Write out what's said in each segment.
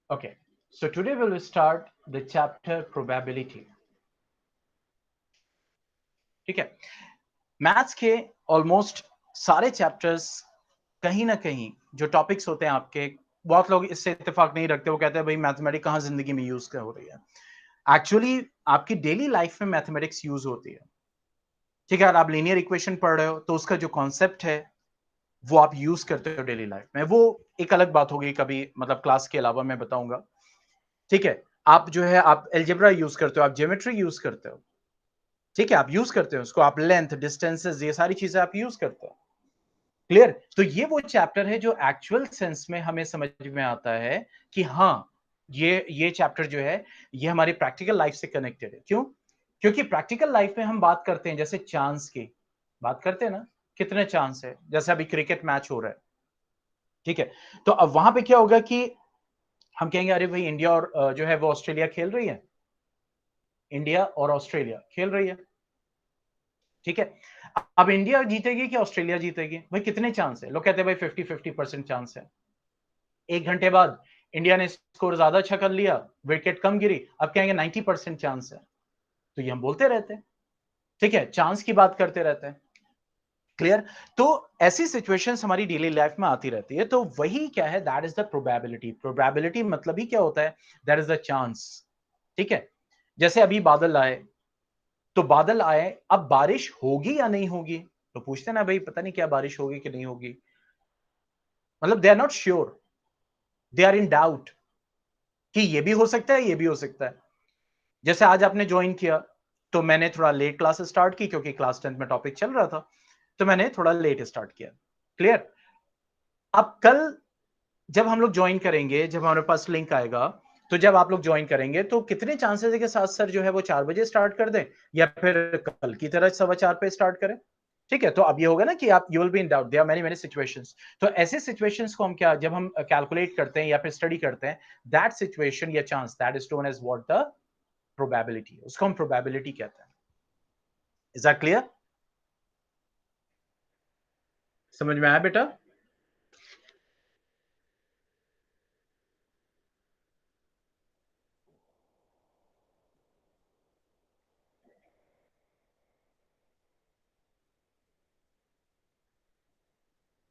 Okay, so today we will start the chapter probability. ठीक है, maths के almost सारे चैप्टर्स कहीं ना कहीं जो टॉपिक्स होते हैं आपके, बहुत लोग इससे इत्तेफाक नहीं रखते, वो कहते हैं भाई मैथमेटिक्स कहाँ जिंदगी में यूज हो रही है। एक्चुअली आपकी डेली लाइफ में मैथमेटिक्स यूज होती है। ठीक है, अगर आप लीनियर इक्वेशन पढ़ रहे हो तो उसका जो कॉन्सेप्ट है वो आप यूज करते हो डेली लाइफ में, वो एक अलग बात होगी, कभी मतलब क्लास के अलावा मैं बताऊंगा। ठीक है, आप जो है आप एल्जेब्रा यूज करते हो, आप ज्योमेट्री यूज करते हो। ठीक है, आप यूज करते हो उसको, आप लेंथ डिस्टेंसेस ये सारी चीजें आप यूज करते हो। क्लियर? तो ये वो चैप्टर है जो एक्चुअल सेंस में हमें समझ में आता है कि हाँ, ये चैप्टर जो है ये हमारी प्रैक्टिकल लाइफ से कनेक्टेड है। क्यों? क्योंकि प्रैक्टिकल लाइफ में हम बात करते हैं जैसे चांस की बात करते हैं ना, कितने चांस है, जैसे अभी क्रिकेट मैच हो रहा है। ठीक है, तो अब वहां पे क्या होगा कि हम कहेंगे अरे भाई इंडिया और जो है वो ऑस्ट्रेलिया खेल रही है, इंडिया और ऑस्ट्रेलिया खेल रही है। ठीक है, अब इंडिया जीतेगी कि ऑस्ट्रेलिया जीतेगी, भाई कितने चांस है? लोग कहते हैं भाई 50-50% चांस है। एक घंटे बाद इंडिया ने स्कोर ज्यादा अच्छा कर लिया, विकेट कम गिरी, अब कहेंगे 90% चांस है। तो ये हम बोलते रहते हैं। ठीक है, चांस की बात करते रहते हैं। क्लियर? तो ऐसी सिचुएशंस हमारी डेली लाइफ में आती रहती है, तो वही क्या है, that is the probability. Probability मतलब ही क्या होता है, दैट इज द चांस। ठीक है, जैसे अभी बादल आए, तो बादल आए, अब बारिश होगी या नहीं होगी, तो पूछते ना भाई पता नहीं क्या बारिश होगी कि नहीं होगी, मतलब they are not sure, they are in doubt कि ये भी हो सकता है, ये भी हो सकता है। जैसे आज आपने ज्वाइन किया, तो मैंने थोड़ा लेट क्लास स्टार्ट की क्योंकि क्लास 10 में टॉपिक चल रहा था, तो मैंने थोड़ा लेट स्टार्ट किया। क्लियर? अब कल जब हम लोग ज्वाइन करेंगे, जब हमारे पास लिंक आएगा, तो जब आप लोग ज्वाइन करेंगे तो कितने चांसेस है कि साथ सर जो है वो 4 बजे स्टार्ट कर दें, या फिर कल की तरह 4:15 पे स्टार्ट करें। ठीक है, तो अब ये होगा ना कि आप you will be in doubt, there are many many situations. तो ऐसे सिचुएशंस को हम क्या, जब हम कैलकुलेट करते हैं या फिर स्टडी करते हैं, दैट सिचुएशन या chance, that is known as what the probability, उसको हम प्रोबेबिलिटी कहते हैं। Is that clear? समझ में आया बेटा?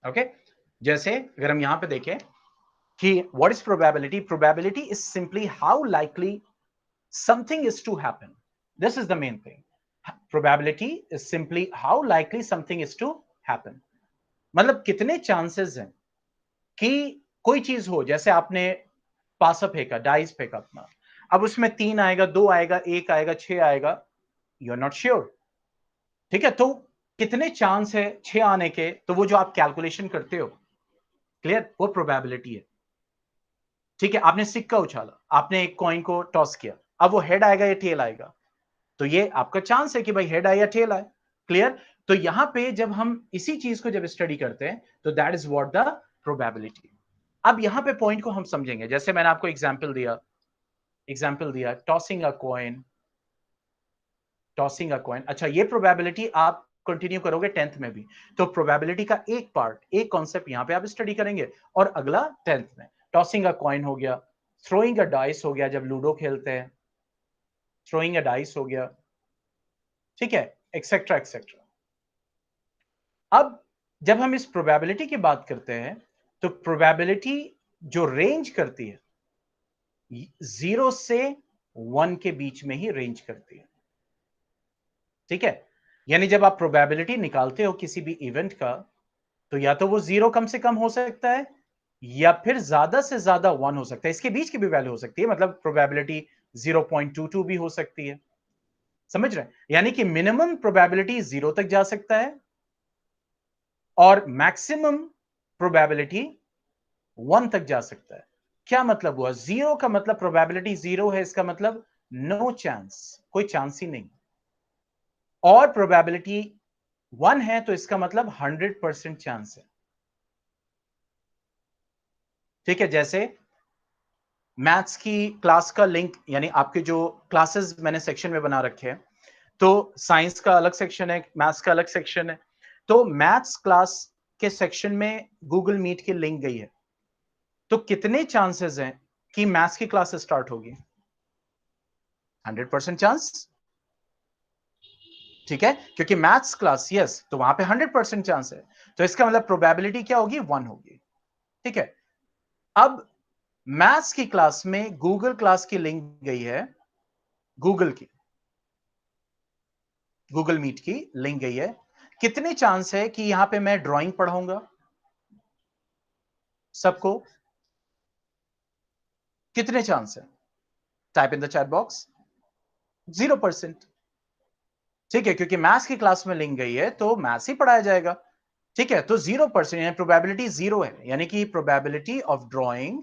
ओके, जैसे अगर हम यहां पे देखें कि what is probability? Probability is simply how likely something is to happen. This is the main thing. Probability is simply how likely something is to happen. मतलब कितने चांसेस हैं कि कोई चीज हो, जैसे आपने पासा फेंका, डाइस फेंका अपना, अब उसमें 3 आएगा, 2 आएगा, 1 आएगा, 6 आएगा, यू आर नॉट श्योर। ठीक है, तो कितने चांस है 6 आने के, तो वो जो आप कैलकुलेशन करते हो, क्लियर, वो प्रोबेबिलिटी है। ठीक है, आपने सिक्का उछाला, आपने एक कॉइन को टॉस किया, अब वो हेड आएगा या टेल आएगा, तो ये आपका चांस है कि भाई हेड आए या टेल आए। क्लियर? तो यहां पे जब हम इसी चीज को जब स्टडी करते हैं, तो that is what the probability. अब यहां पे पॉइंट को हम समझेंगे, जैसे मैंने आपको एग्जाम्पल दिया tossing a coin, tossing a coin. अच्छा, ये प्रोबेबिलिटी आप कंटिन्यू करोगे 10th में भी, तो प्रोबेबिलिटी का एक पार्ट, एक कॉन्सेप्ट यहां पे आप स्टडी करेंगे, और अगला 10th में। टॉसिंग अ कॉइन हो गया, थ्रोइंग अ डाइस हो गया, जब लूडो खेलते हैं थ्रोइंग अ डाइस हो गया। ठीक है, एक्सेट्रा एक्सेट्रा। अब जब हम इस प्रोबेबिलिटी की बात करते हैं, तो प्रोबेबिलिटी जो रेंज करती है, 0 से 1 के बीच में ही रेंज करती है। ठीक है, यानी जब आप प्रोबेबिलिटी निकालते हो किसी भी इवेंट का, तो या तो वो 0 कम से कम हो सकता है, या फिर ज्यादा से ज्यादा 1 हो सकता है, इसके बीच की भी वैल्यू हो सकती है, मतलब प्रोबेबिलिटी 0.22 भी हो सकती है। समझ रहे हैं? यानी कि मिनिमम प्रोबेबिलिटी 0 तक जा सकता है, और मैक्सिमम प्रोबेबिलिटी 1 तक जा सकता है। क्या मतलब हुआ? 0 का मतलब प्रोबेबिलिटी 0 है, इसका मतलब नो चांस, कोई चांस ही नहीं। और प्रोबेबिलिटी 1 है तो इसका मतलब 100% चांस है। ठीक है, जैसे मैथ्स की क्लास का लिंक, यानी आपके जो क्लासेस मैंने सेक्शन में बना रखे हैं, तो साइंस का अलग सेक्शन है, मैथ्स का अलग सेक्शन है। तो मैथ्स क्लास के सेक्शन में गूगल मीट की लिंक गई है, तो कितने चांसेस हैं कि मैथ्स की क्लास स्टार्ट होगी? 100% चांस, ठीक है, क्योंकि मैथ्स क्लास यस, तो वहां पे 100% चांस है, तो इसका मतलब प्रोबेबिलिटी क्या होगी? 1 होगी, ठीक है। अब मैथ्स की क्लास में गूगल क्लास की लिंक गई है, गूगल की, गूगल मीट की लिंक गई है, कितने चांस है कि यहां पे मैं ड्राइंग पढ़ाऊंगा सबको? कितने चांस है? Type in the chat box. 0%, ठीक है, क्योंकि मैथ्स की क्लास में लिंक गई है तो मैथ्स ही पढ़ाया जाएगा, ठीक है। तो 0%, यानी प्रोबेबिलिटी 0 है, यानी कि प्रोबेबिलिटी ऑफ ड्रॉइंग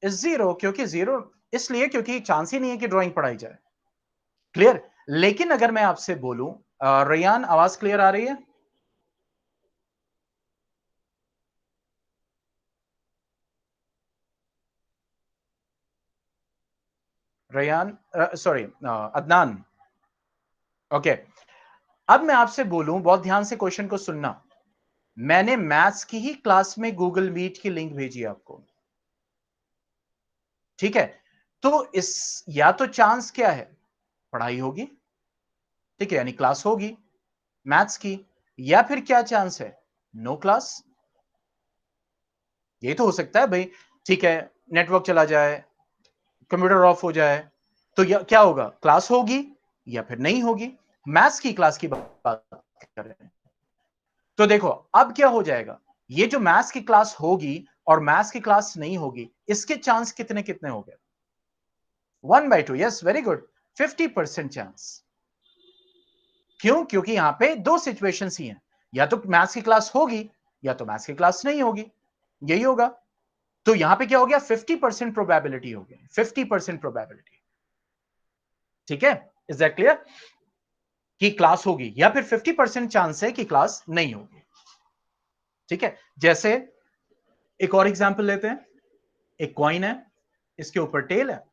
इज 0, क्योंकि 0 इसलिए क्योंकि चांस ही नहीं है कि ड्राइंग पढ़ाई जाए। क्लियर? लेकिन अगर मैं आपसे बोलूं, रेयान आवाज क्लियर आ रही है? Rayan, sorry, Adnan, okay. अब मैं आपसे बोलूं, बहुत ध्यान से क्वेश्चन को सुनना, मैंने मैथ्स की ही क्लास में गूगल मीट की लिंक भेजी आपको, ठीक है। तो इस या तो चांस क्या है? पढ़ाई होगी, ठीक है, यानी क्लास होगी मैथ्स की, या फिर क्या चांस है? No class. ये तो हो सकता है भाई, ठीक है, नेटवर्क चला जाए, कंप्यूटर ऑफ हो जाए, तो क्या होगा? क्लास होगी या फिर नहीं होगी। मैथ्स की क्लास की बात कर रहे हैं, तो देखो अब क्या हो जाएगा, ये जो मैथ्स की क्लास होगी और मैथ्स की क्लास नहीं होगी, इसके चांस कितने कितने हो गए? 1/2, यस, वेरी गुड, 50% चांस। क्यों? क्योंकि यहां पे दो सिचुएशंस ही हैं, या तो मैथ्स की क्लास होगी या तो मैथ्स की क्लास नहीं होगी, यही होगा। तो यहां पे क्या हो गया? 50% प्रोबेबिलिटी हो गई, 50% प्रोबेबिलिटी, ठीक है। Is that clear? कि क्लास होगी या फिर 50% चांस है कि क्लास नहीं होगी, ठीक है। जैसे एक और एग्जांपल लेते हैं, एक कॉइन है, इसके ऊपर टेल है,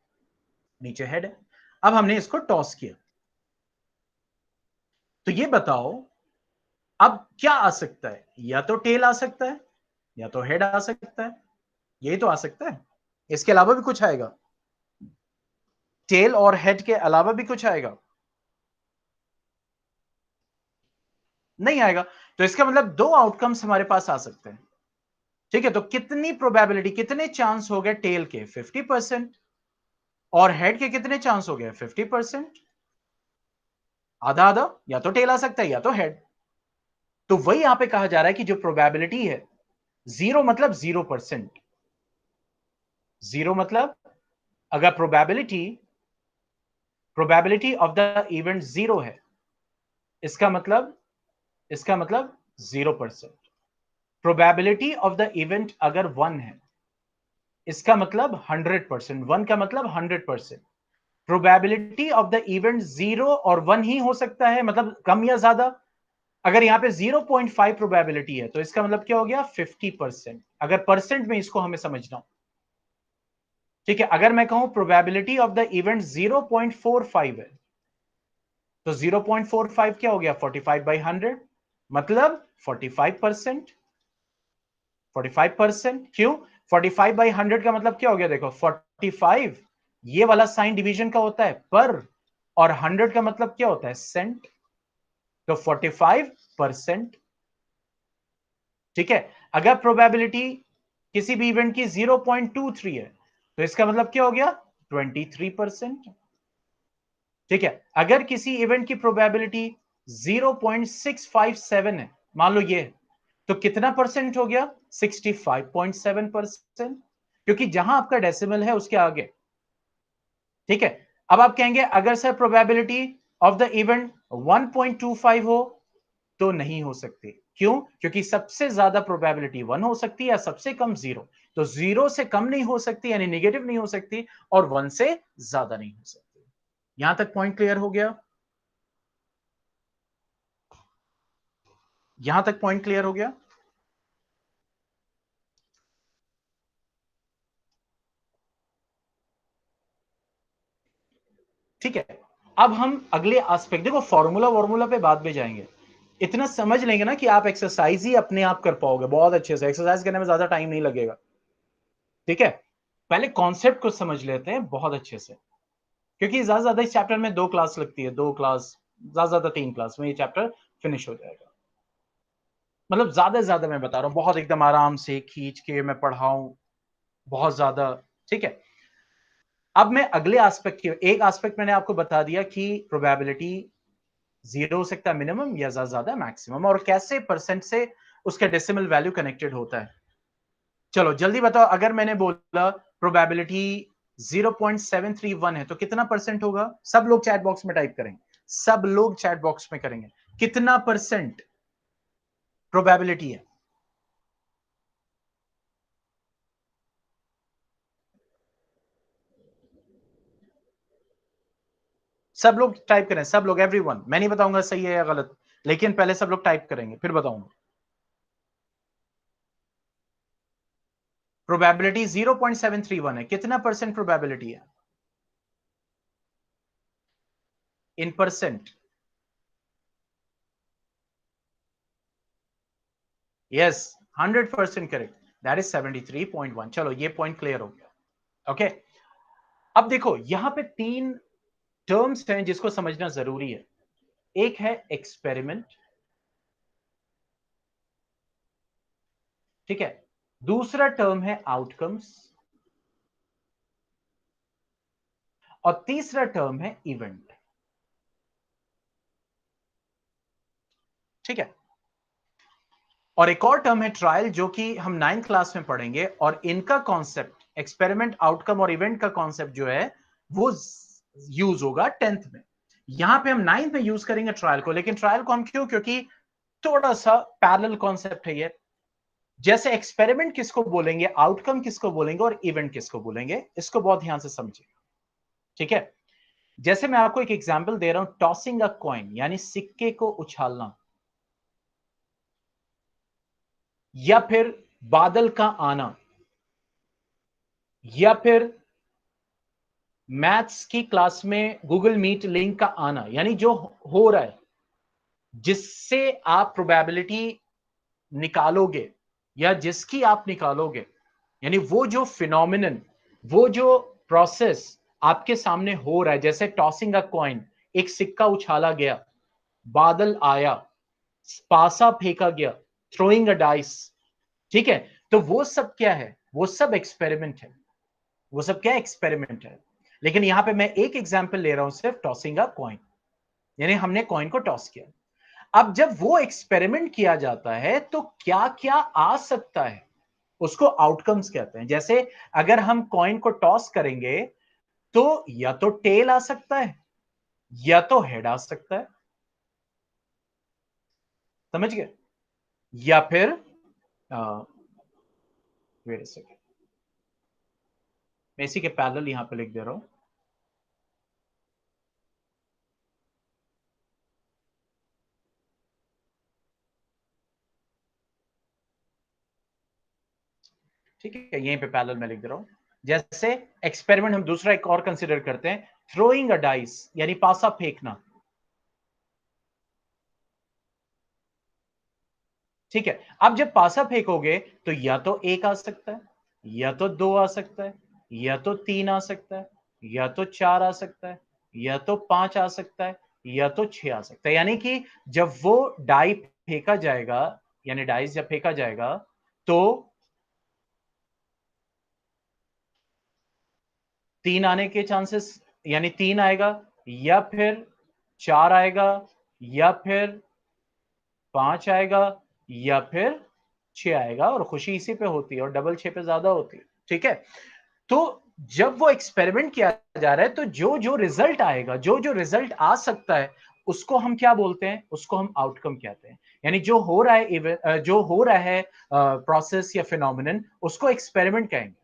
नीचे हेड है। अब हमने इसको टॉस किया, तो ये बताओ अब क्या आ सकता है? या तो टेल आ सकता है या तो हेड आ सकता है, यही तो आ सकता है, इसके अलावा भी कुछ आएगा? टेल और हेड के अलावा भी कुछ आएगा? नहीं आएगा। तो इसका मतलब दो आउटकम्स हमारे पास आ सकते हैं, ठीक है। तो कितनी प्रोबेबिलिटी, कितने चांस हो गए टेल के? 50%। और हेड के कितने चांस हो गए? 50%। आधा आधा, या तो टेल आ सकता है या तो हेड। तो वही यहां पे कहा जा रहा है कि जो प्रोबेबिलिटी है, 0 मतलब 0%। 0 मतलब अगर प्रोबेबिलिटी ऑफ द इवेंट 0 है, इसका मतलब, इसका मतलब 0%। प्रोबेबिलिटी ऑफ द इवेंट अगर 1 है, इसका मतलब 100%। 1 का मतलब 100%। प्रोबेबिलिटी ऑफ द इवेंट 0 और 1 ही हो सकता है, मतलब कम या ज्यादा। अगर यहां पे 0.5 प्रोबेबिलिटी है, तो इसका मतलब क्या हो गया? 50%, अगर परसेंट में इसको हमें समझना हो, ठीक है। अगर मैं कहूं प्रोबेबिलिटी ऑफ द इवेंट 0.45 है, तो 0.45 क्या हो गया? 45/100, मतलब 45%। 45%, क्यों? 45/100 का मतलब क्या हो गया? देखो 45, ये वाला साइन डिवीजन का होता है पर, और 100 का मतलब क्या होता है? सेंट। तो 45%, ठीक है। अगर प्रोबेबिलिटी किसी भी इवेंट की 0.23 है, तो इसका मतलब क्या हो गया? 23%, ठीक है। अगर किसी इवेंट की प्रोबेबिलिटी 0.657 है, मान लो ये, तो कितना परसेंट हो गया? 65.7%, क्योंकि जहां आपका डेसिमल है उसके आगे, ठीक है। अब आप कहेंगे अगर sir probability of the event 1.25 हो, तो नहीं हो सकती। क्यों? क्योंकि सबसे ज्यादा प्रोबेबिलिटी 1 हो सकती है या सबसे कम 0। तो 0 से कम नहीं हो सकती, यानी नेगेटिव नहीं हो सकती, और 1 से ज्यादा नहीं हो सकती। यहां तक पॉइंट क्लियर हो गया? यहां तक पॉइंट क्लियर हो गया? ठीक है। अब हम अगले एस्पेक्ट, देखो फॉर्मूला वॉर्मूला पे बाद में जाएंगे, इतना समझ लेंगे ना कि आप एक्सरसाइज ही अपने आप कर पाओगे बहुत अच्छे से, एक्सरसाइज करने में ज्यादा टाइम नहीं लगेगा। ठीक है, पहले कॉन्सेप्ट को समझ लेते हैं बहुत अच्छे से, क्योंकि ज्यादा ज्यादा इस चैप्टर में 2 क्लास लगती है, 2 क्लास, ज्यादा ज्यादा 3 क्लास में ये चैप्टर फिनिश हो जाएगा। मतलब ज्यादा से ज्यादा मैं बता रहा हूं, बहुत एकदम आराम से खींच के मैं पढ़ाऊं, बहुत ज्यादा। ठीक है, अब मैं अगले एस्पेक्ट की, एक एस्पेक्ट मैंने आपको बता दिया कि प्रोबेबिलिटी 0 हो सकता है मिनिमम या ज्यादा ज्यादा मैक्सिमम, और कैसे परसेंट से उसका डेसिमल वैल्यू कनेक्टेड होता है। चलो जल्दी बताओ, अगर मैंने बोला प्रोबेबिलिटी 0.731 है तो कितना परसेंट होगा? सब लोग चैट बॉक्स में टाइप करेंगे, सब लोग चैट बॉक्स में करेंगे, कितना परसेंट प्रोबेबिलिटी है? सब लोग टाइप करें, सब लोग, एवरीवन। मैं नहीं बताऊंगा सही है या गलत, लेकिन पहले सब लोग टाइप करेंगे फिर बताऊंगा। प्रोबेबिलिटी 0.731 है, कितना परसेंट प्रोबेबिलिटी है in percent? Yes, 100% correct, that is 73.1। चलो ये पॉइंट क्लियर हो गया। ओके, अब देखो यहां पे 3 टर्म्स हैं जिसको समझना जरूरी है। एक है एक्सपेरिमेंट, ठीक है, दूसरा टर्म है आउटकम्स, और तीसरा टर्म है इवेंट। ठीक है, और एक और टर्म है ट्रायल, जो कि हम 9th क्लास में पढ़ेंगे, और इनका कॉन्सेप्ट, एक्सपेरिमेंट, आउटकम और इवेंट का कॉन्सेप्ट जो है वो यूज होगा 10th में। यहां पे हम 9th में यूज करेंगे ट्रायल को, लेकिन ट्रायल को हम क्यों? क्योंकि थोड़ा सा पैरेलल कॉन्सेप्ट है ये। जैसे एक्सपेरिमेंट किसको बोलेंगे, आउटकम किसको बोलेंगे, और इवेंट किसको बोलेंगे, इसको बहुत ध्यान से समझिए। ठीक है, जैसे मैं आपको एक एग्जांपल दे रहा हूं, टॉसिंग अ कॉइन, यानी सिक्के को उछालना, या फिर बादल का आना, या फिर मैथ्स की क्लास में गूगल मीट लिंक का आना, यानी जो हो रहा है जिससे आप प्रोबेबिलिटी निकालोगे, या जिसकी आप निकालोगे, यानी वो जो फिनोमिनन, वो जो प्रोसेस आपके सामने हो रहा है, जैसे टॉसिंग अ कॉइन, एक सिक्का उछाला गया, बादल आया, पासा फेंका गया, थ्रोइंग अ डाइस। ठीक है, तो वो सब क्या है? वो सब एक्सपेरिमेंट है, वो सब क्या एक्सपेरिमेंट है। लेकिन यहां पे मैं एक एग्जांपल ले रहा हूं, सिर्फ टॉसिंग अ कॉइन, यानी हमने कॉइन को टॉस किया। अब जब वो एक्सपेरिमेंट किया जाता है तो क्या क्या आ सकता है, उसको आउटकम्स कहते हैं। जैसे अगर हम कॉइन को टॉस करेंगे तो या तो टेल आ सकता है, या तो हेड आ सकता है, समझ गए? या फिर वेट अ सेकंड, मैं इसी के पैरेलल यहां पे लिख दे रहा हूं। ठीक है, यहीं पे पैरेलल में लिख दे रहा हूं। जैसे एक्सपेरिमेंट हम दूसरा एक और कंसीडर करते हैं, थ्रोइंग अ डाइस, यानी पासा फेंकना। ठीक है, अब जब पासा फेंकोगे तो या तो एक आ सकता है, या तो दो आ सकता है, या तो तीन आ सकता है, या तो चार आ सकता है, या तो पांच आ सकता है, या तो छह आ सकता है। यानी कि जब वो डाई फेंका जाएगा, यानी डाइस जब फेंका जाएगा, तो तीन आने के चांसेस, यानी तीन आएगा, या फिर चार आएगा, या फिर पांच आएगा, या फिर छह आएगा, और खुशी इसी पे होती है, और डबल छह पे ज्यादा होती है। ठीक है, तो जब वो एक्सपेरिमेंट किया जा रहा है तो जो जो रिजल्ट आएगा, जो जो रिजल्ट आ सकता है, उसको हम क्या बोलते हैं? उसको हम आउटकम कहते हैं। यानी जो हो रहा है, जो हो रहा है प्रोसेस या फिनोमिनन, उसको एक्सपेरिमेंट कहेंगे,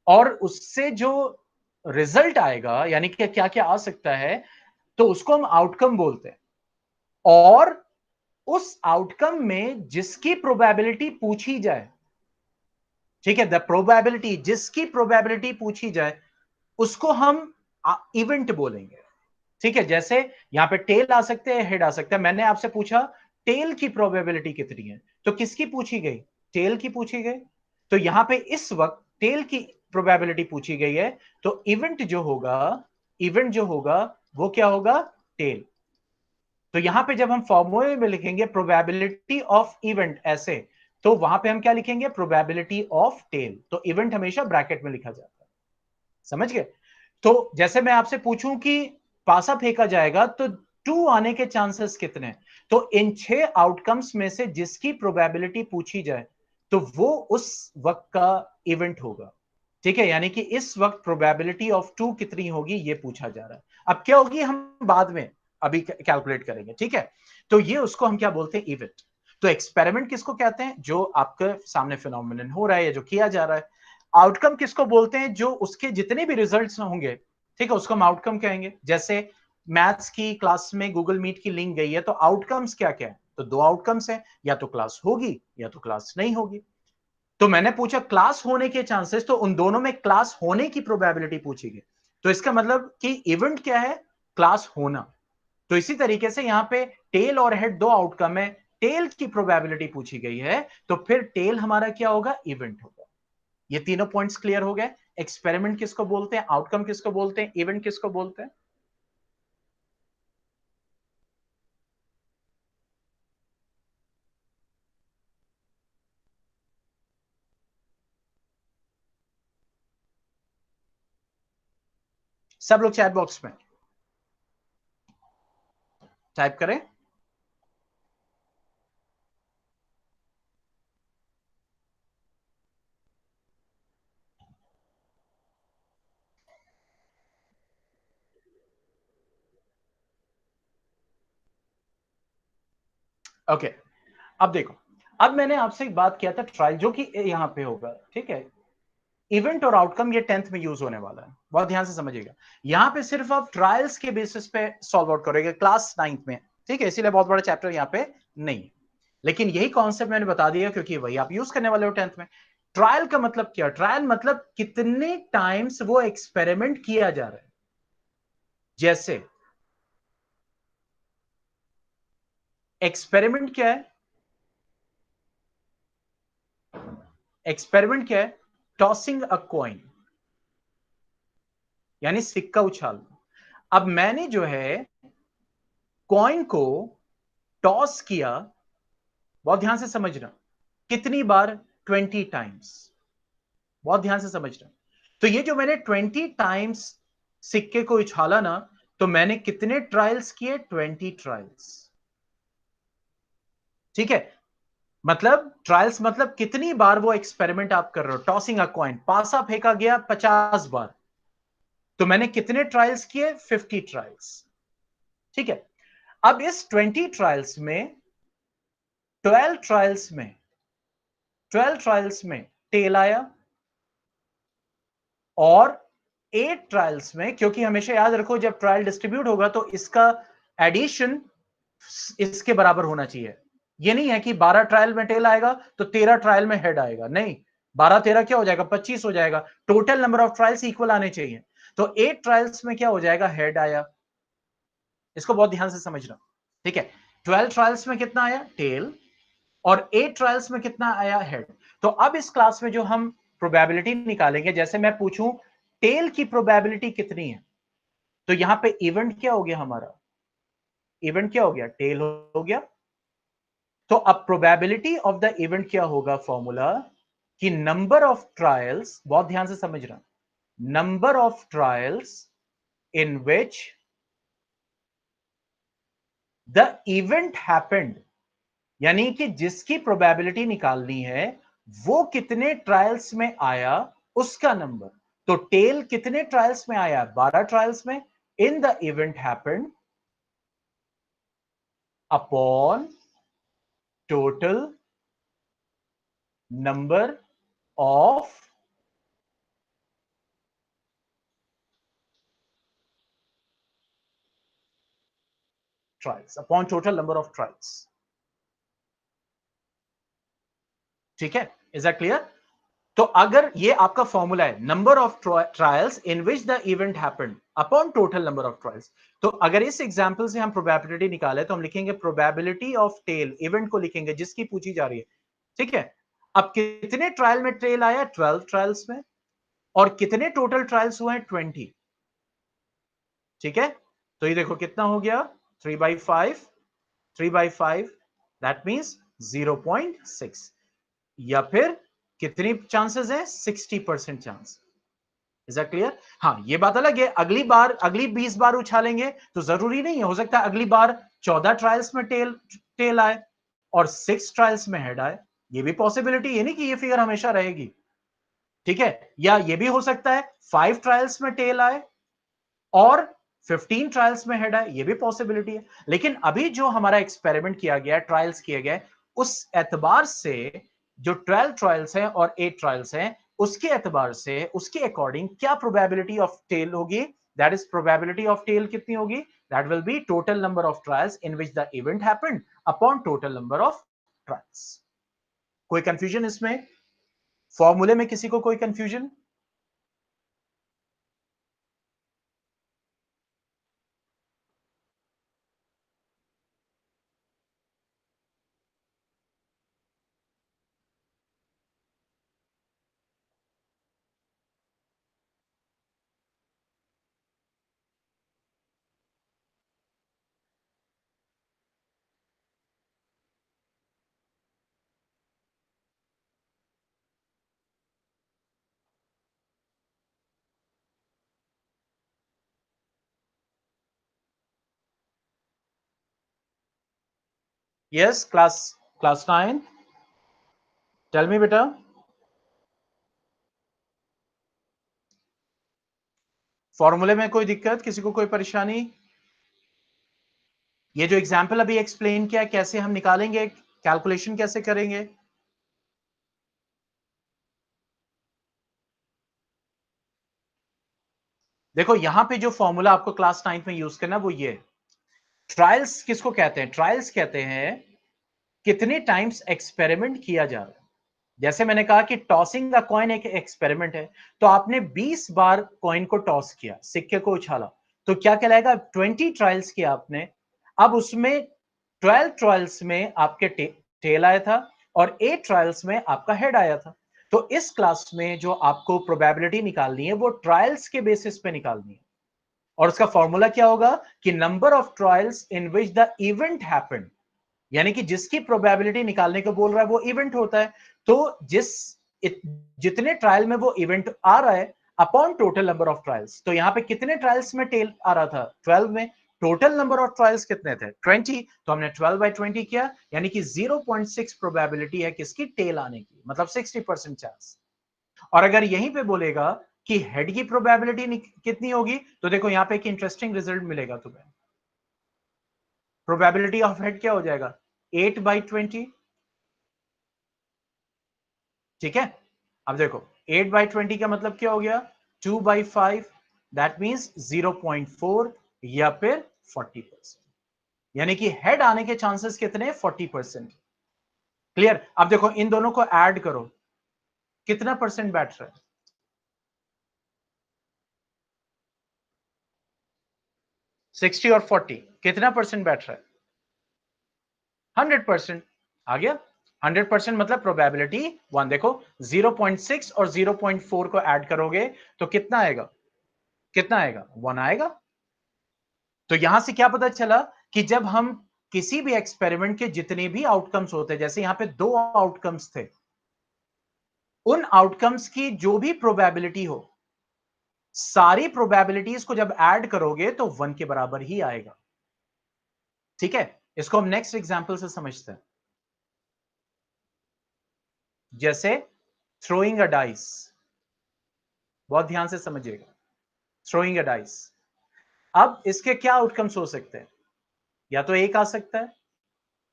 और उससे जो रिजल्ट आएगा, यानी कि क्या क्या आ सकता है, तो उसको हम आउटकम बोलते हैं। और उस आउटकम में जिसकी प्रोबेबिलिटी पूछी जाए, ठीक है, द प्रोबेबिलिटी, जिसकी प्रोबेबिलिटी पूछी जाए, उसको हम इवेंट बोलेंगे। ठीक है, जैसे यहां पे टेल आ सकते हैं, हेड आ सकता है। मैंने आपसे पूछा टेल की प्रोबेबिलिटी कितनी है, तो किसकी पूछी गई? टेल की पूछी गई। तो यहां पे इस वक्त टेल की प्रोबेबिलिटी पूछी गई है, तो इवेंट जो होगा वो क्या होगा? टेल। तो यहां पे जब हम फॉर्मूले में लिखेंगे प्रोबेबिलिटी ऑफ इवेंट ऐसे, तो वहां पे हम क्या लिखेंगे? Probability of tail. तो इवेंट हमेशा ब्रैकेट में लिखा जाता है। समझ गए? तो जैसे मैं आपसे पूछूं कि पासा फेंका जाएगा तो 2 आने के चांसेस कितने हैं, तो इन 6 आउटकम्स में से जिसकी प्रोबेबिलिटी पूछी जाए तो वो उस वक्त का इवेंट होगा। ठीक है, यानी कि इस वक्त प्रोबेबिलिटी ऑफ 2 कितनी होगी ये पूछा जा रहा है। अब क्या होगी हम बाद में अभी कैलकुलेट करेंगे। ठीक है, तो ये उसको हम क्या बोलते हैं? इवेंट। तो एक्सपेरिमेंट किसको कहते हैं? जो आपके सामने फिनोमिनन हो रहा है या जो किया जा रहा है। आउटकम किसको बोलते हैं? जो उसके जितने भी रिजल्ट्स होंगे, ठीक है, उसको हम आउटकम कहेंगे। जैसे मैथ्स की क्लास में गूगल मीट की लिंक गई है, तो आउटकम्स क्या क्या है? तो 2 आउटकम्स हैं, या तो क्लास होगी या तो क्लास नहीं होगी। तो मैंने पूछा क्लास होने के चांसेस, तो उन दोनों में क्लास होने की प्रोबेबिलिटी पूछी गई। तो इसका मतलब कि इवेंट क्या है? क्लास होना। तो इसी तरीके से यहां पे टेल और हेड 2 आउटकम है, टेल की प्रोबेबिलिटी पूछी गई है, तो फिर टेल हमारा क्या होगा? इवेंट होगा। ये तीनों पॉइंट्स क्लियर हो गए। एक्सपेरिमेंट किसको बोलते हैं? आउटकम किसको बोलते हैं? इवेंट किसको बोलते हैं? सब लोग चैट बॉक्स में टाइप करें। ओके, अब देखो, अब मैंने आपसे एक बात किया था ट्रायल, जो कि यहां पे होगा। ठीक है, इवेंट और आउटकम ये 10th में यूज होने वाला है, बहुत ध्यान से समझिएगा। यहां पे सिर्फ आप ट्रायल्स के बेसिस पे सॉल्व आउट करोगे क्लास 9th में। ठीक है, इसीलिए बहुत बड़ा चैप्टर यहां पे नहीं है, लेकिन यही कॉन्सेप्ट मैंने बता दिया क्योंकि वही आप यूज करने वाले हो 10th में। ट्रायल का मतलब क्या? ट्रायल मतलब कितने टाइम्स वो एक्सपेरिमेंट किया जा रहा है। जैसे एक्सपेरिमेंट क्या है? एक्सपेरिमेंट क्या है? टॉसिंग अ कॉइन, यानी सिक्का उछालना। अब मैंने जो है कॉइन को टॉस किया, बहुत ध्यान से समझना, कितनी बार? 20 टाइम्स। बहुत ध्यान से समझना। तो ये जो मैंने 20 टाइम्स सिक्के को उछाला ना, तो मैंने कितने ट्रायल्स किए? 20 ट्रायल्स। ठीक है, मतलब ट्रायल्स मतलब कितनी बार वो एक्सपेरिमेंट आप कर रहे हो। टॉसिंग अ कॉइन, पासा फेंका गया 50 बार, तो मैंने कितने ट्रायल्स किए? 50 ट्रायल्स। ठीक है, अब इस 20 ट्रायल्स में 12 ट्रायल्स में 12 ट्रायल्स में टेल आया, और 8 ट्रायल्स में, क्योंकि हमेशा याद रखो जब ट्रायल डिस्ट्रीब्यूट होगा तो इसका एडिशन इसके बराबर होना चाहिए। ये नहीं है कि 12 ट्रायल में टेल आएगा तो 13 ट्रायल में हेड आएगा, नहीं, 12 13 क्या हो जाएगा? 25 हो जाएगा। Total number of trials equal आने चाहिए। तो 8 ट्रायल्स में क्या हो जाएगा? हेड आया। इसको बहुत ध्यान से समझना। ठीक है, 12 ट्रायल्स में कितना आया? टेल। और 8 ट्रायल्स में कितना आया? हेड। तो अब इस क्लास में जो हम प्रोबेबिलिटी निकालेंगे, जैसे मैं पूछूं टेल की प्रोबेबिलिटी कितनी है, तो यहां पे इवेंट क्या हो गया हमारा? इवेंट क्या हो गया? टेल हो गया। तो अब प्रोबेबिलिटी ऑफ द इवेंट क्या होगा? फॉर्मूला कि नंबर ऑफ ट्रायल्स, बहुत ध्यान से समझना, number of trials in which the event happened, यानी कि जिसकी प्रोबेबिलिटी निकालनी है वो कितने ट्रायल्स में आया, उसका नंबर। तो टेल कितने ट्रायल्स में आया? 12 ट्रायल्स में। In the event happened upon total number of trials, upon total number of trials. ठीक है, इज दैट क्लियर? तो अगर ये आपका फॉर्मूला है, number of trials in which the event happened upon total number of trials, तो अगर इस एग्जांपल से हम प्रोबेबिलिटी निकाले तो हम लिखेंगे प्रोबेबिलिटी ऑफ टेल, इवेंट को लिखेंगे जिसकी पूछी जा रही है। ठीक है, अब कितने ट्रायल में टेल आया? 12 ट्रायल्स में। और कितने टोटल ट्रायल्स हुए हैं? 20। ठीक है, तो ये देखो कितना हो गया, 3/5, 3/5, दैट मींस 0.6, या फिर कितनी चांसेस है? 60% चांस। Is that clear? हाँ, ये बात अलग है, अगली बार, अगली 20 बार उछालेंगे तो जरूरी नहीं है, हो सकता है अगली बार 14 ट्रायल्स में टेल टेल आए और 6 ट्रायल्स में हेड आए। ये भी पॉसिबिलिटी है, नहीं कि ये फिगर हमेशा रहेगी। ठीक है, या ये भी हो सकता है 5 ट्रायल्स में टेल आए और 15 ट्रायल्स में हेड आए, ये भी पॉसिबिलिटी है। लेकिन अभी जो हमारा एक्सपेरिमेंट किया गया, ट्रायल्स किए गए, उस एतबार से जो 12 ट्रायल्स हैं और 8 ट्रायल्स हैं, उसके एतबार से, उसके अकॉर्डिंग क्या प्रोबेबिलिटी ऑफ टेल होगी? That is probability of tail कितनी होगी? That will be total number of trials in which the event happened upon total number of trials. कोई कंफ्यूजन इसमें? फॉर्मूले में किसी को कोई confusion? Yes, class 9, tell me बेटा। फॉर्मूले में कोई दिक्कत, किसी को कोई परेशानी? ये जो एग्जाम्पल अभी एक्सप्लेन किया, कैसे हम निकालेंगे, कैलकुलेशन कैसे करेंगे? देखो यहां पे जो फॉर्मूला आपको क्लास 9 में यूज करना वो ये, ट्रायल्स किसको कहते हैं? ट्रायल्स कहते हैं कितने टाइम्स एक्सपेरिमेंट किया जा रहा है। जैसे मैंने कहा कि टॉसिंग द कॉइन एक एक्सपेरिमेंट है, तो आपने 20 बार कॉइन को टॉस किया, सिक्के को उछाला, तो क्या कहलाएगा? 20 ट्रायल्स किया आपने। अब उसमें 12 ट्रायल्स में आपके टेल आया था और 8 ट्रायल्स में आपका हेड आया था। तो इस क्लास में जो आपको प्रोबेबिलिटी निकालनी है वो ट्रायल्स के बेसिस पे निकालनी है, और उसका फॉर्मूला क्या होगा कि number of trials in which the event happened, यानी कि जिसकी प्रोबेबिलिटी निकालने को बोल रहा है वो इवेंट होता है। तो जितने ट्रायल में वो इवेंट आ रहा है upon total number of trials, तो यहां पे कितने ट्रायल्स में टेल आ रहा था? 12 में। टोटल नंबर ऑफ ट्रायल्स कितने थे? 20, तो हमने 12/20 किया, यानी कि 0.6 प्रोबेबिलिटी है किसकी? टेल आने की, मतलब 60% चांस। और अगर यहीं पे बोलेगा कि हेड की प्रोबेबिलिटी कितनी होगी, तो देखो यहां पे एक इंटरेस्टिंग रिजल्ट मिलेगा तुम्हें। प्रोबेबिलिटी ऑफ हेड क्या हो जाएगा? 8/20। ठीक है, अब देखो 8/20 का मतलब क्या हो गया? 2/5, दैट मींस 0.4 या फिर 40%, यानी कि हेड आने के चांसेस कितने? 40%। क्लियर? अब देखो इन दोनों को ऐड करो, कितना परसेंट बैठ रहा है? 60 और 40 कितना परसेंट बैठ रहा है? 100%। आ गया? 100% मतलब प्रोबेबिलिटी 1। देखो 0.6 और 0.4 को ऐड करोगे तो कितना आएगा? कितना आएगा? 1 आएगा। तो यहां से क्या पता चला कि जब हम किसी भी एक्सपेरिमेंट के जितने भी आउटकम्स होते हैं, जैसे यहां पे 2 आउटकम्स थे, उन आउटकम्स की जो भी प्रोबेबिलिटी हो, सारी प्रोबेबिलिटीज को जब ऐड करोगे तो 1 के बराबर ही आएगा। ठीक है, इसको हम नेक्स्ट एग्जांपल से समझते हैं। जैसे थ्रोइंग अ डाइस, बहुत ध्यान से समझिएगा। थ्रोइंग अ डाइस, अब इसके क्या आउटकम्स हो सकते हैं? या तो 1 आ सकता है,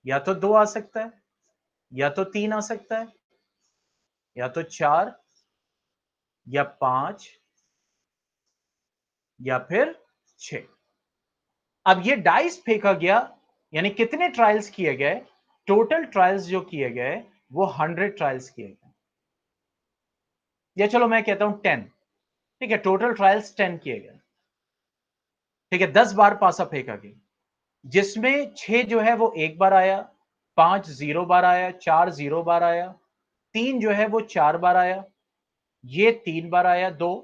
या तो 2 आ सकता है, या तो 3 आ सकता है, या तो 4, या 5, या फिर 6। अब ये डाइस फेंका गया, यानी कितने ट्रायल्स किए गए? टोटल ट्रायल्स जो किए गए वो 100 ट्रायल्स किए गए, या चलो मैं कहता हूं 10। ठीक है, टोटल ट्रायल्स 10 किए गए। ठीक है, 10 बार पासा फेंका गया, जिसमें 6 जो है वो एक बार आया, 5 0 बार आया, 4 0 बार आया, 3 जो है वो 4 बार आया, ये 3 बार आया 2,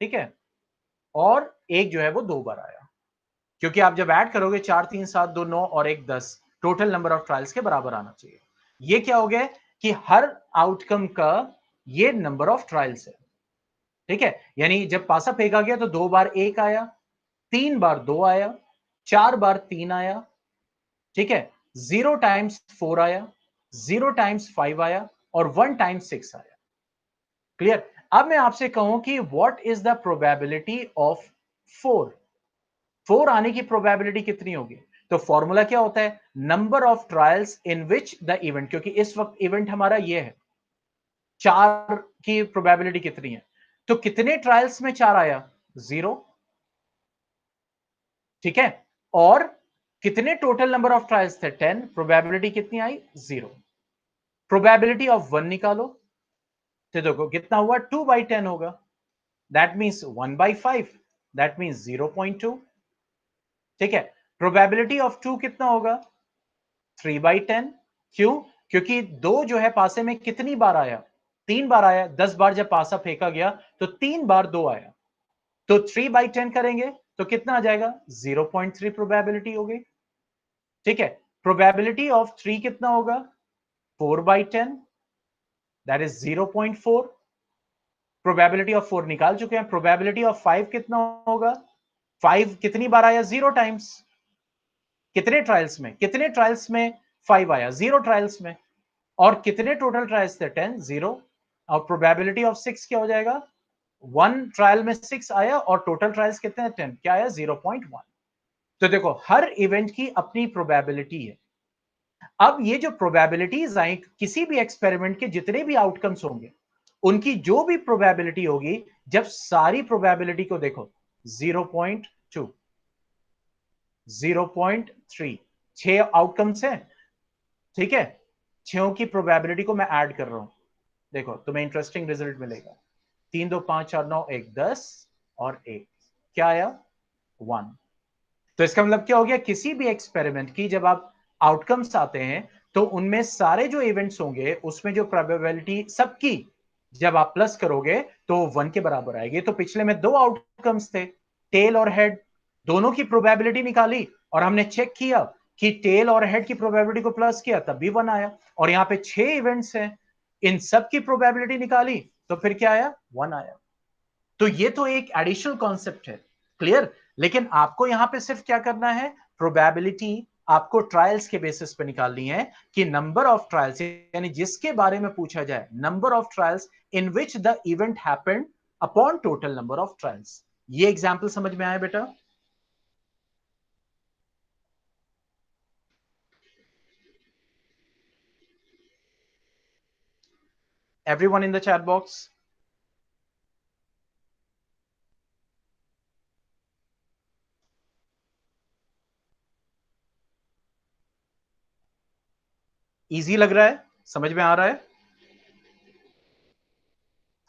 ठीक है, और एक जो है वो 2 बार आया, क्योंकि आप जब ऐड करोगे 4 3 7 2 9 और 1 10, टोटल नंबर ऑफ ट्रायल्स के बराबर आना चाहिए। ये क्या हो गया कि हर आउटकम का ये नंबर ऑफ ट्रायल्स है, ठीक है, यानी जब पासा फेंका गया तो 2 बार 1 आया, 3 बार 2 आया, 4 बार 3 आया, ठीक है, 0 टाइम्स 4 आया, 0 टाइम्स 5 आया और 1 टाइम्स 6 आया। क्लियर? अब मैं आपसे कहूं कि what is the probability of 4? 4 आने की प्रोबेबिलिटी कितनी होगी? तो फॉर्मूला क्या होता है? Number of trials in which the event, क्योंकि इस वक्त इवेंट हमारा ये है, 4 की प्रोबेबिलिटी कितनी है? तो कितने ट्रायल्स में 4 आया? 0, ठीक है, और कितने टोटल नंबर ऑफ ट्रायल्स थे? 10, प्रोबेबिलिटी कितनी आई? 0। प्रोबेबिलिटी ऑफ 1 निकालो, तो देखो कितना हुआ? 2/10 होगा, दैट मींस 1/5, दैट मींस 0.2, ठीक है। प्रोबेबिलिटी ऑफ 2 कितना होगा? 3/10। क्यों? क्योंकि 2 जो है पासे में कितनी बार आया? 3 बार आया। 10 बार जब पासा फेंका गया तो 3 बार 2 आया, तो 3/10 करेंगे तो कितना आ जाएगा? 0.3 प्रोबेबिलिटी हो गई, ठीक है। प्रोबेबिलिटी ऑफ 3 कितना होगा? 4/10, दैट इज 0.4। प्रोबेबिलिटी ऑफ 4 निकाल चुके हैं। प्रोबेबिलिटी ऑफ 5 कितना होगा? 5 कितनी बार आया? 0 टाइम्स। कितने ट्रायल्स में? कितने ट्रायल्स में 5 आया? 0 ट्रायल्स में। और कितने टोटल ट्रायल्स थे? 10, 0। और प्रोबेबिलिटी ऑफ 6 क्या हो जाएगा? 1 ट्रायल में 6 आया और टोटल ट्रायल्स कितने हैं? 10। क्या आया? 0.1। तो देखो हर इवेंट की अपनी प्रोबेबिलिटी है। अब ये जो प्रोबेबिलिटीज आई, किसी भी एक्सपेरिमेंट के जितने भी आउटकम्स होंगे उनकी जो भी प्रोबेबिलिटी होगी, जब सारी प्रोबेबिलिटी को देखो, 0.2, 0.3, 6 आउटकम्स हैं, ठीक है, 6 की प्रोबेबिलिटी को मैं ऐड कर रहा हूं, देखो तुम्हें इंटरेस्टिंग रिजल्ट मिलेगा। 3 2 5 4 9 1 10 और 1, क्या आया? 1। तो इसका मतलब क्या हो गया? किसी भी एक्सपेरिमेंट की जब आप आउटकम्स आते हैं तो उनमें सारे जो इवेंट्स होंगे उसमें जो प्रोबेबिलिटी सबकी जब आप प्लस करोगे तो 1 के बराबर आएगी। तो पिछले में 2 आउटकम्स थे, टेल और हेड, दोनों की प्रोबेबिलिटी निकाली और हमने चेक किया कि टेल और हेड की प्रोबेबिलिटी को प्लस किया तब भी 1 आया। और यहां पे 6 इवेंट्स हैं, इन सब की प्रोबेबिलिटी निकाली तो फिर क्या आया? 1 आया। तो ये तो एक एडिशनल कॉन्सेप्ट है, क्लियर। लेकिन आपको यहां पे सिर्फ क्या करना है? प्रोबेबिलिटी आपको ट्रायल्स के बेसिस पे निकालनी है कि नंबर ऑफ ट्रायल्स, यानी जिसके बारे में पूछा जाए, number of trials in which the event happened upon total number of trials. ये एग्जांपल समझ में आया बेटा? Everyone in the chat box? Easy लग रहा है? समझ में आ रहा है?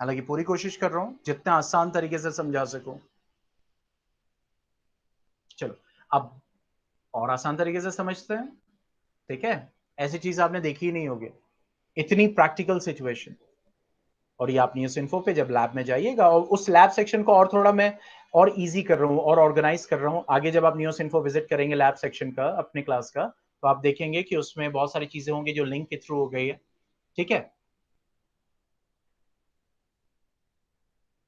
हालांकि पूरी कोशिश कर रहा हूं जितना आसान तरीके से समझा सकूं। चलो अब और आसान तरीके से समझते हैं, ठीक है। ऐसी चीज आपने देखी ही नहीं होगी, इतनी प्रैक्टिकल सिचुएशन। और ये आप न्यूज इन्फो पे जब लैब में जाइएगा, और उस लैब सेक्शन को और थोड़ा मैं और इजी कर रहा हूँ और ऑर्गेनाइज कर रहा हूँ। आगे जब आप न्यूज इन्फो विजिट करेंगे लैब सेक्शन का अपने क्लास का, तो आप देखेंगे कि उसमें बहुत सारी चीजें होंगी जो लिंक के थ्रू हो गई है, ठीक है।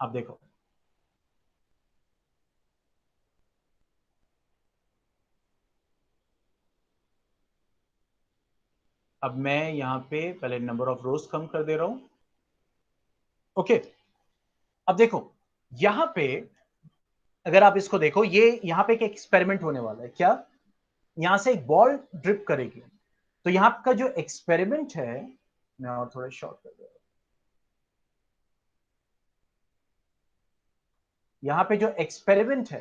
आप देखो, अब मैं यहाँ पे पहले नंबर ऑफ रोज कम कर दे रहा हूँ, ओके। अब देखो यहाँ पे, अगर आप इसको देखो, ये यहाँ पे एक एक्सपेरिमेंट होने वाला है। क्या? यहां से एक बॉल ड्रिप करेगी। तो यहां का जो एक्सपेरिमेंट है, मैं और थोड़ा शॉर्ट कर दे रहा हूं। यहां पे जो एक्सपेरिमेंट है,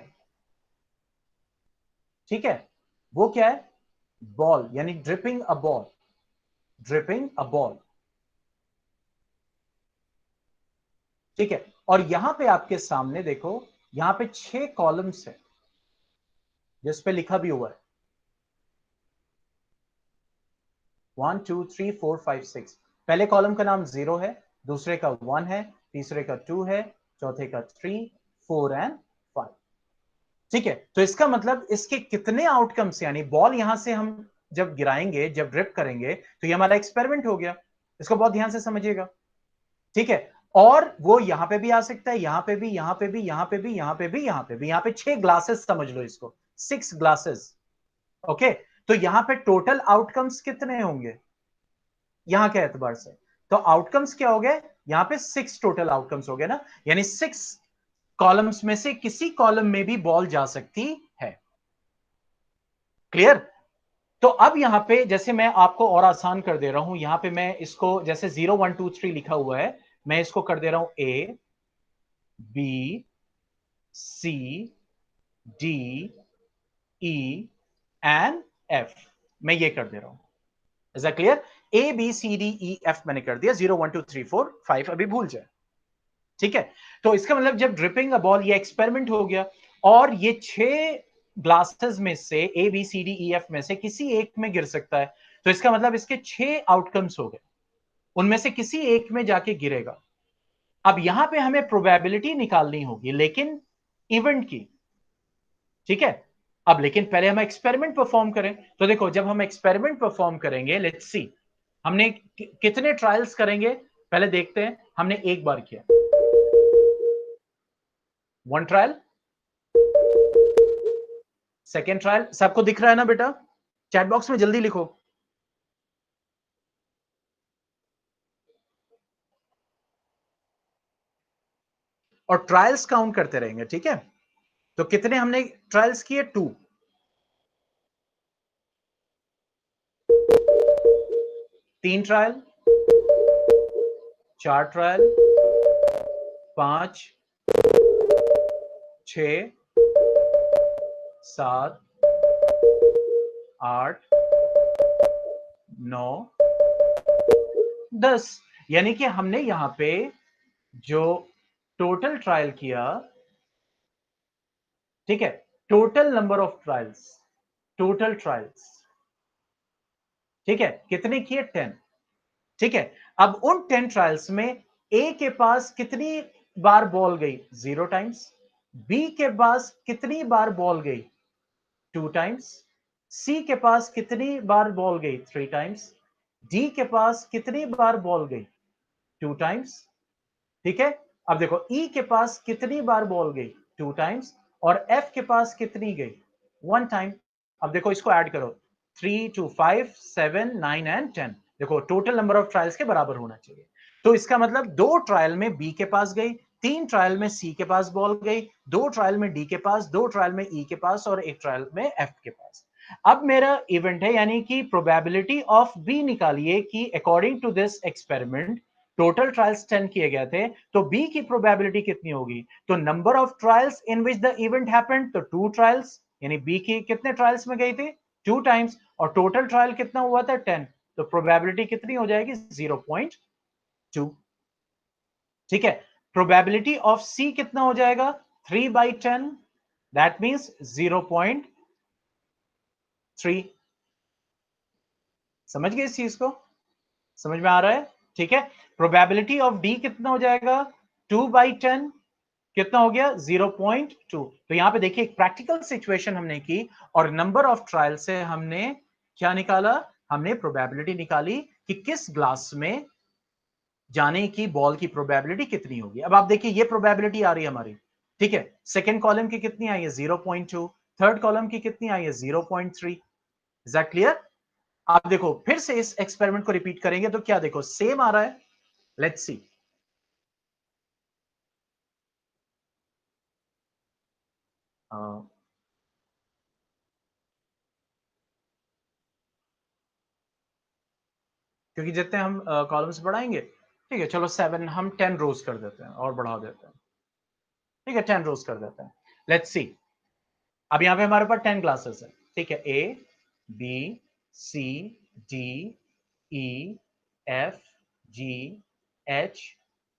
ठीक है, वो क्या है? बॉल, यानी dripping a ball, dripping a ball, ठीक है। और यहां पे आपके सामने देखो, यहां पे 6 कॉलम्स है जिस पे लिखा भी हुआ है 1 2 3 4 5 6। पहले कॉलम का नाम 0 है, दूसरे का 1 है, तीसरे का 2 है, चौथे का 3, 4 एंड 5। ठीक है, तो इसका मतलब इसके कितने आउटकम्स, यानी बॉल यहां से हम जब गिराएंगे, जब ड्रिप करेंगे, तो ये हमारा एक्सपेरिमेंट हो गया। इसको बहुत ध्यान से समझिएगा। ठीक है, और वो यहां पे भी आ सकता है, यहां पे भी, यहां पे भी, यहां पे भी, यहां पे भी, यहां पे भी, यहां पे 6 ग्लासेस समझ लो इसको, 6 ग्लासेस। ओके, तो यहां पे टोटल आउटकम्स कितने होंगे यहां के एतबार से? तो आउटकम्स क्या हो गए यहां पे? 6 टोटल आउटकम्स हो गए ना, यानी 6 कॉलम्स में से किसी कॉलम में भी बॉल जा सकती है। क्लियर? तो अब यहां पे जैसे मैं आपको और आसान कर दे रहा हूं, यहां पे मैं इसको जैसे 0 1 2 3 लिखा हुआ है, मैं इसको कर दे रहा हूं A B C D E and F, मैं ये कर दे रहा हूं। Is that clear? A B C D E F मैंने कर दिया, 0 1 2 3 4 5 अभी भूल जाए। ठीक है, तो इसका मतलब जब ड्रिपिंग अ बॉल, ये एक्सपेरिमेंट हो गया, और ये 6 ग्लासेस में से A B C D E F में से किसी एक में गिर सकता है, तो इसका मतलब इसके 6 आउटकम्स हो गए, उनमें से किसी एक में जाके गिरेगा। अब यहां पे हमें प्रोबेबिलिटी निकालनी होगी, लेकिन इवेंट की। ठीक है, अब लेकिन पहले हम एक्सपेरिमेंट परफॉर्म करें। तो देखो, जब हम एक्सपेरिमेंट परफॉर्म करेंगे, लेट्स सी, हमने कितने ट्रायल्स करेंगे पहले देखते हैं। हमने एक बार किया, 1 ट्रायल, सेकेंड ट्रायल, सबको दिख रहा है ना बेटा? चैट बॉक्स में जल्दी लिखो। और ट्रायल्स काउंट करते रहेंगे, ठीक है? तो कितने हमने ट्रायल्स किए? 2। 3 ट्रायल, 4 ट्रायल, 5, 6, 7, 8, 9, 10, यानी कि हमने यहां पे जो टोटल ट्रायल किया, ठीक है, total number of trials, total trials, ठीक है, कितने किए? 10। ठीक है, अब उन 10 ट्रायल्स में ए के पास कितनी बार बॉल गई? 0 टाइम्स। बी के पास कितनी बार बॉल गई? 2 टाइम्स। सी के पास कितनी बार बॉल गई? 3 टाइम्स। डी के पास कितनी बार बॉल गई? 2 टाइम्स। ठीक है, अब देखो, ई के पास कितनी बार बॉल गई? 2 टाइम्स। और एफ के पास कितनी गई? 1 टाइम। अब देखो, इसको ऐड करो, 3 2 5 7 9 एंड 10, देखो टोटल नंबर ऑफ ट्रायल्स के बराबर होना चाहिए। तो इसका मतलब 2 ट्रायल में बी के पास गई, 3 ट्रायल में सी के पास बॉल गई, 2 ट्रायल में डी के पास, 2 ट्रायल में ई के पास, और 1 ट्रायल में एफ के पास। अब मेरा इवेंट है, यानी कि प्रोबेबिलिटी ऑफ बी निकालिए कि according to this experiment total trials 10 किए गए थे, तो बी की प्रोबेबिलिटी कितनी होगी? तो number of trials in which the event happened, तो 2 ट्रायल्स, यानी बी की कितने ट्रायल्स में गई थी? 2 टाइम्स, और टोटल ट्रायल कितना हुआ था? 10, तो प्रोबेबिलिटी कितनी हो जाएगी? 0.2। ठीक है, प्रोबेबिलिटी ऑफ सी कितना हो जाएगा? 3/10, दैट मींस 0.3। समझ गए इस चीज को? समझ में आ रहा है? ठीक है, प्रोबेबिलिटी ऑफ डी कितना हो जाएगा? 2/10, कितना हो गया? 0.2। तो यहां पे देखिए, एक प्रैक्टिकल सिचुएशन हमने की, और नंबर ऑफ ट्रायल से हमने क्या निकाला? हमने प्रोबेबिलिटी निकाली कि किस ग्लास में जाने की बॉल की प्रोबेबिलिटी कितनी होगी। अब आप देखिए, ये प्रोबेबिलिटी आ रही है हमारी, ठीक है, सेकंड कॉलम की कितनी आई है? 0.2। थर्ड कॉलम की कितनी आई है? 0.3। Is that clear? आप देखो, फिर से इस एक्सपेरिमेंट को रिपीट करेंगे तो क्या देखो, सेम आ रहा है। Let's see. क्योंकि जितने हम कॉलम्स बढ़ाएंगे, ठीक है, चलो 7, हम 10 रोज कर देते हैं और बढ़ा देते हैं। ठीक है, 10 रोज कर देते हैं। लेट्स सी, अब यहां पे हमारे पास 10 क्लासेस है, ठीक है, A B C D E F G H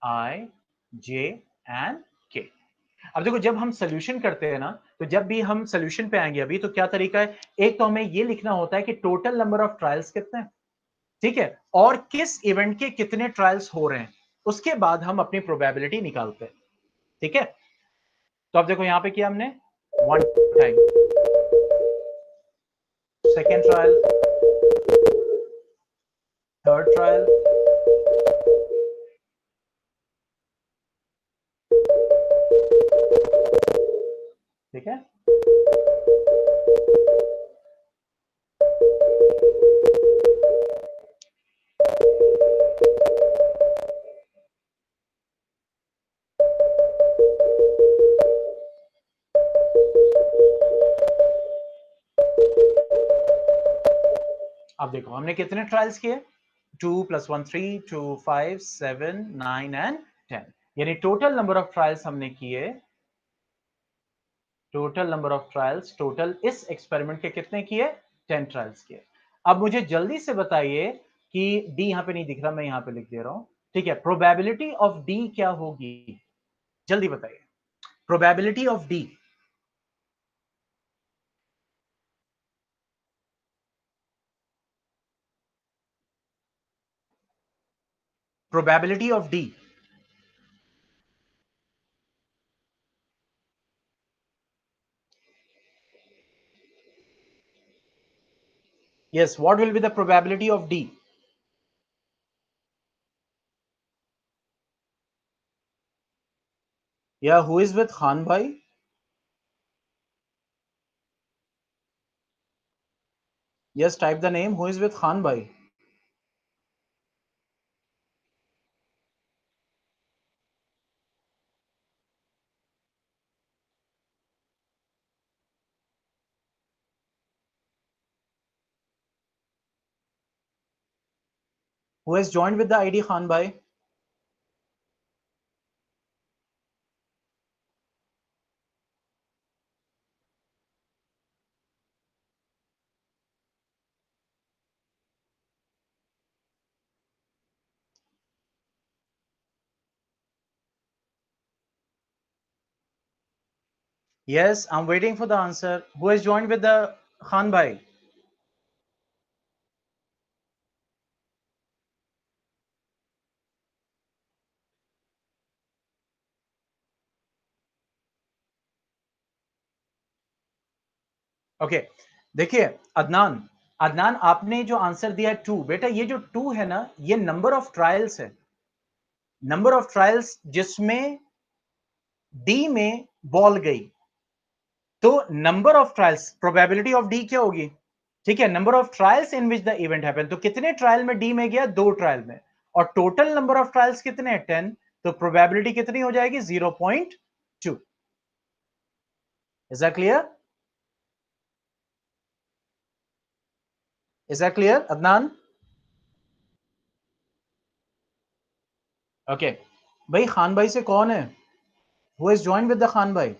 I J and K. अब देखो, जब हम सोल्यूशन करते हैं ना, तो जब भी हम सोल्यूशन पे आएंगे अभी, तो क्या तरीका है? एक तो हमें ये लिखना होता है कि टोटल नंबर ऑफ ट्रायल्स कितने हैं, ठीक है, और किस इवेंट के कितने ट्रायल्स हो रहे हैं, उसके बाद हम अपनी प्रोबेबिलिटी निकालते हैं, ठीक है। तो अब देखो यहां पे किया हमने 1 time, second trial, third trial, ठीक है। अब देखो हमने कितने ट्रायल्स किए, 2 + 1 3, 2 5 7 9 एंड 10, यानी टोटल नंबर ऑफ ट्रायल्स हमने किए, total number of trials, total इस एक्सपेरिमेंट के कितने किए, 10 ट्रायल्स किए। अब मुझे जल्दी से बताइए कि डी यहां पे नहीं दिख रहा, मैं यहां पे लिख दे रहा हूं, ठीक है। प्रोबेबिलिटी ऑफ डी क्या होगी, जल्दी बताइए, probability of D, probability of D, yes, what will be the probability of D? Yeah, who is with Khan Bhai? Yes, type the name, who is with Khan Bhai? Who has joined with the ID Khan Bhai? Yes, I'm waiting for the answer. Who has joined with the Khan Bhai? Okay, देखिए अदनान, अदनान आपने जो answer दिया है 2, बेटा ये जो 2 है ना, ये नंबर ऑफ ट्रायल्स है, नंबर ऑफ ट्रायल्स जिसमें डी में बॉल गई, तो number of trials, probability of D क्या होगी, ठीक है, number of trials in which the event happen. तो कितने ट्रायल में डी में गया, 2 ट्रायल में, और टोटल नंबर ऑफ ट्रायल्स कितने हैं, 10, तो प्रोबेबिलिटी कितनी हो जाएगी, 0.2। Is that clear, is that clear Adnan? Okay, भाई खान भाई से कौन है, who is join with the Khan भाई,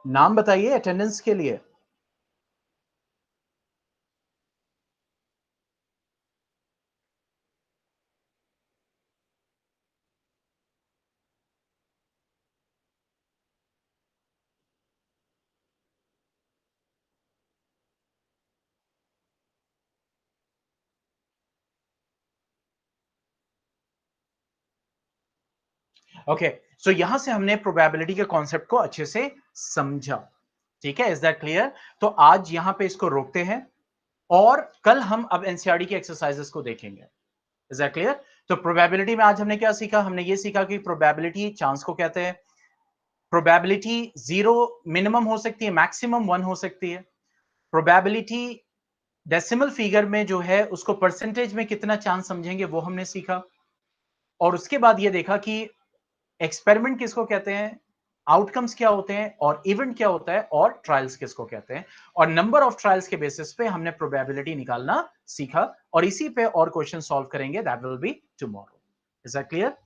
नाम बताइए अटेंडेंस के लिए। ओके, सो यहां से हमने प्रोबेबिलिटी के कॉन्सेप्ट को अच्छे से समझा, ठीक है, इज दैट क्लियर? तो आज यहां पे इसको रोकते हैं और कल हम अब एनसीईआरटी की एक्सरसाइजेस को देखेंगे। Is that clear? तो प्रोबेबिलिटी में आज हमने क्या सीखा, हमने ये सीखा कि प्रोबेबिलिटी चांस को कहते हैं, प्रोबेबिलिटी 0 मिनिमम हो सकती है, मैक्सिमम 1 हो सकती है, प्रोबेबिलिटी डेसिमल फिगर में जो है उसको परसेंटेज में कितना चांस समझेंगे वो हमने सीखा, और उसके बाद ये देखा कि एक्सपेरिमेंट किसको कहते हैं, आउटकम्स क्या होते हैं, और इवेंट क्या होता है, और ट्रायल्स किसको कहते हैं, और नंबर ऑफ ट्रायल्स के बेसिस पे हमने प्रोबेबिलिटी निकालना सीखा, और इसी पे और क्वेश्चन सॉल्व करेंगे, that will be tomorrow. Is that clear?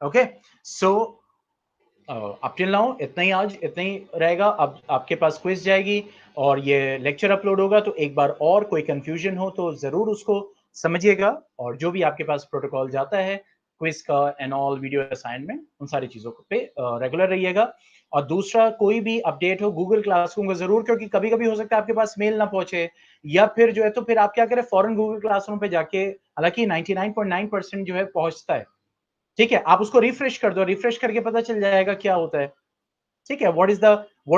Okay, so up till now इतना ही, आज इतना ही रहेगा। अब आपके पास क्विज जाएगी और ये लेक्चर अपलोड होगा, तो एक बार और कोई कंफ्यूजन हो तो जरूर उसको समझिएगा, और जो भी आपके पास प्रोटोकॉल जाता है क्विज का एंड ऑल वीडियो असाइनमेंट, उन सारी चीजों पे रेगुलर रहिएगा। और दूसरा, कोई भी अपडेट हो गूगल क्लासरूम को जरूर, क्योंकि कभी कभी हो सकता है आपके पास मेल ना पहुंचे, या फिर जो है तो फिर आप क्या करें, फौरन गूगल क्लासरूम पे जाके, हालांकि 99.9% जो है पहुंचता है, ठीक है, आप उसको रिफ्रेश कर दो, रिफ्रेश करके पता चल जाएगा क्या होता है, ठीक है, what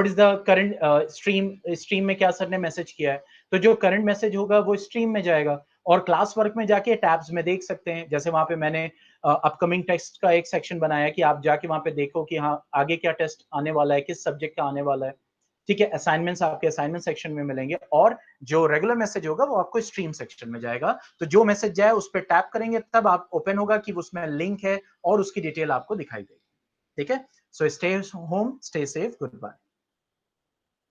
is the current stream में क्या सर ने मैसेज किया है, तो जो करंट मैसेज होगा वो स्ट्रीम में जाएगा, और क्लास वर्क में जाके टैब्स में देख सकते हैं, जैसे वहां पे मैंने अपकमिंग टेस्ट का एक सेक्शन बनाया कि आप जाके वहां पे देखो कि हाँ आगे क्या टेस्ट आने वाला है, किस सब्जेक्ट का आने वाला है, ठीक है, असाइनमेंट्स आपके असाइनमेंट सेक्शन में मिलेंगे, और जो रेगुलर मैसेज होगा वो आपको स्ट्रीम सेक्शन में जाएगा, तो जो मैसेज जाए उस पर टैप करेंगे तब आप ओपन होगा कि उसमें लिंक है और उसकी डिटेल आपको दिखाई देगी, ठीक है, so stay home, stay safe, good bye.